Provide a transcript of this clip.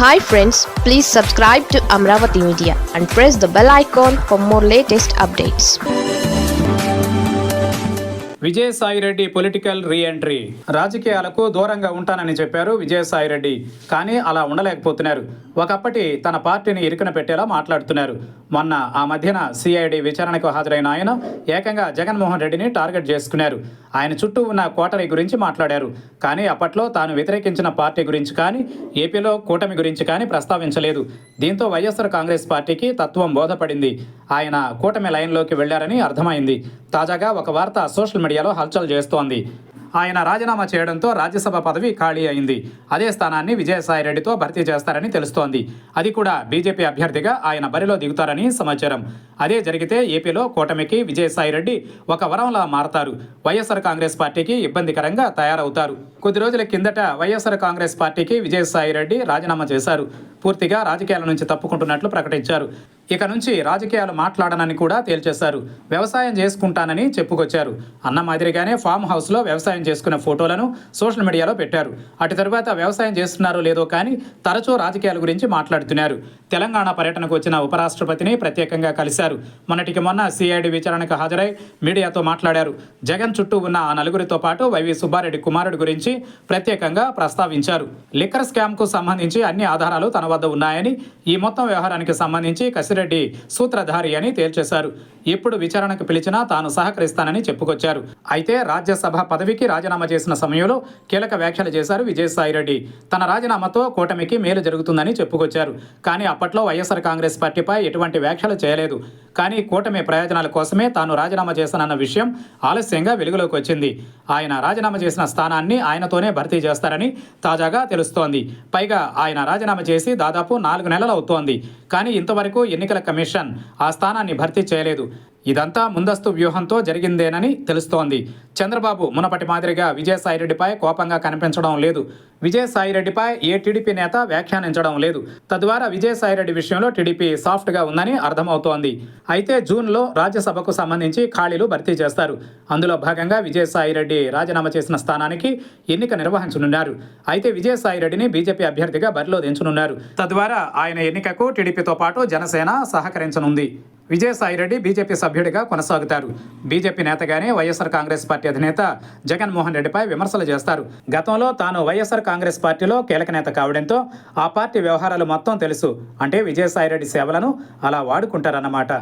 Hi friends, please subscribe to Amravati Media and press the bell icon for more latest updates. Vijayasai Reddy political reentry. రాజకీయాలకు దూరంగా ఉంటానని చెప్పారు విజయసాయిరెడ్డి. కానీ అలా ఉండలేకపోతున్నారు. ఒకప్పటి తన పార్టీని ఇరుకున పెట్టేలా మాట్లాడుతున్నారు. మొన్న ఆ మధ్యన సిఐడి విచారణకు హాజరైన ఆయన ఏకంగా జగన్మోహన్ రెడ్డిని టార్గెట్ చేసుకున్నారు. ఆయన చుట్టూ ఉన్న కోటరీ గురించి మాట్లాడారు. కానీ అప్పట్లో తాను వ్యతిరేకించిన పార్టీ గురించి కానీ ఏపీలో కూటమి గురించి కానీ ప్రస్తావించలేదు. దీంతో వైఎస్ఆర్ కాంగ్రెస్ పార్టీకి తత్వం బోధపడింది. ఆయన కూటమి లైన్లోకి వెళ్లారని అర్థమైంది. తాజాగా ఒక వార్త సోషల్ మీడియాలో హల్చల్ చేస్తోంది. ఆయన రాజీనామా చేయడంతో రాజ్యసభ పదవి ఖాళీ అయింది. అదే స్థానాన్ని విజయసాయిరెడ్డితో భర్తీ చేస్తారని తెలుస్తోంది. అది కూడా బీజేపీ అభ్యర్థిగా ఆయన బరిలో దిగుతారని సమాచారం. అదే జరిగితే ఏపీలో కూటమికి విజయసాయిరెడ్డి ఒక వరంలా మారతారు. వైఎస్ఆర్ కాంగ్రెస్ పార్టీకి ఇబ్బందికరంగా తయారవుతారు. కొద్ది రోజుల కిందట వైఎస్ఆర్ కాంగ్రెస్ పార్టీకి విజయసాయిరెడ్డి రాజీనామా చేశారు. పూర్తిగా రాజకీయాల నుంచి తప్పుకుంటున్నట్లు ప్రకటించారు. ఇక నుంచి రాజకీయాలు మాట్లాడనని కూడా తేల్చేశారు. వ్యవసాయం చేసుకుంటానని చెప్పుకొచ్చారు. అన్న మాదిరిగానే ఫామ్ హౌస్లో వ్యవసాయం చేసుకున్న ఫోటోలను సోషల్ మీడియాలో పెట్టారు. అటు తరువాత వ్యవసాయం చేస్తున్నారో లేదో కానీ తరచూ రాజకీయాల గురించి మాట్లాడుతున్నారు. తెలంగాణ పర్యటనకు వచ్చిన ఉపరాష్ట్రపతిని ప్రత్యేకంగా కలిశారు. మొన్నటికి మొన్న సిఐడి విచారణకు హాజరై మీడియాతో మాట్లాడారు. జగన్ చుట్టూ ఉన్న ఆ నలుగురితో పాటు వైవి సుబ్బారెడ్డి కుమారుడి గురించి ప్రత్యేకంగా ప్రస్తావించారు. లిక్కర్ స్కామ్కు సంబంధించి అన్ని ఆధారాలు తన వద్ద ఉన్నాయని, ఈ మొత్తం వ్యవహారానికి సంబంధించి కసిరెడ్డి సూత్రధారి అని తేల్చేశారు. ఎప్పుడు విచారణకు పిలిచినా తాను సహకరిస్తానని చెప్పుకొచ్చారు. అయితే రాజ్యసభ పదవికి రాజీనామా చేసిన సమయంలో కీలక వ్యాఖ్యలు చేశారు విజయసాయిరెడ్డి. తన రాజీనామాతో కూటమికి మేలు జరుగుతుందని చెప్పుకొచ్చారు. కానీ అప్పట్లో వైఎస్ఆర్ కాంగ్రెస్ పార్టీపై ఎటువంటి వ్యాఖ్యలు చేయలేదు. కానీ కూటమి ప్రయోజనాల కోసమే తాను రాజీనామా చేశానన్న విషయం ఆలస్యంగా వెలుగులోకి వచ్చింది. ఆయన రాజీనామా చేసిన స్థానాన్ని ఆయనతోనే భర్తీ చేస్తారని తాజాగా తెలుస్తోంది. పైగా ఆయన రాజీనామా చేసి దాదాపు 4 నెలలు అవుతోంది. కానీ ఇంతవరకు ఎన్నికల కమిషన్ ఆ స్థానాన్ని భర్తీ చేయలేదు. ఇదంతా ముందస్తు వ్యూహంతో జరిగిందేనని తెలుస్తోంది. చంద్రబాబు మునపటి మాదిరిగా విజయసాయిరెడ్డిపై కోపంగా కనిపించడం లేదు. విజయసాయిరెడ్డిపై ఏ టీడీపీ నేత వ్యాఖ్యానించడం లేదు. తద్వారా విజయసాయిరెడ్డి విషయంలో టీడీపీ సాఫ్ట్గా ఉందని అర్థమవుతోంది. అయితే జూన్లో రాజ్యసభకు సంబంధించి ఖాళీలు భర్తీ చేస్తారు. అందులో భాగంగా విజయసాయిరెడ్డి రాజీనామా చేసిన స్థానానికి ఎన్నిక నిర్వహించనున్నారు. అయితే విజయసాయిరెడ్డిని బీజేపీ అభ్యర్థిగా బరిలో దించనున్నారు. తద్వారా ఆయన ఎన్నికకు టీడీపీతో పాటు జనసేన సహకరించనుంది. విజయసాయిరెడ్డి బీజేపీ సభ్యుడిగా కొనసాగుతారు. బీజేపీ నేతగానే వైఎస్ఆర్ కాంగ్రెస్ పార్టీ అధినేత జగన్మోహన్ రెడ్డిపై విమర్శలు చేస్తారు. గతంలో తాను వైఎస్ఆర్ కాంగ్రెస్ పార్టీలో కీలక నేత కావడంతో ఆ పార్టీ వ్యవహారాలు మొత్తం తెలుసు. అంటే విజయసాయిరెడ్డి సేవలను అలా వాడుకుంటారన్నమాట.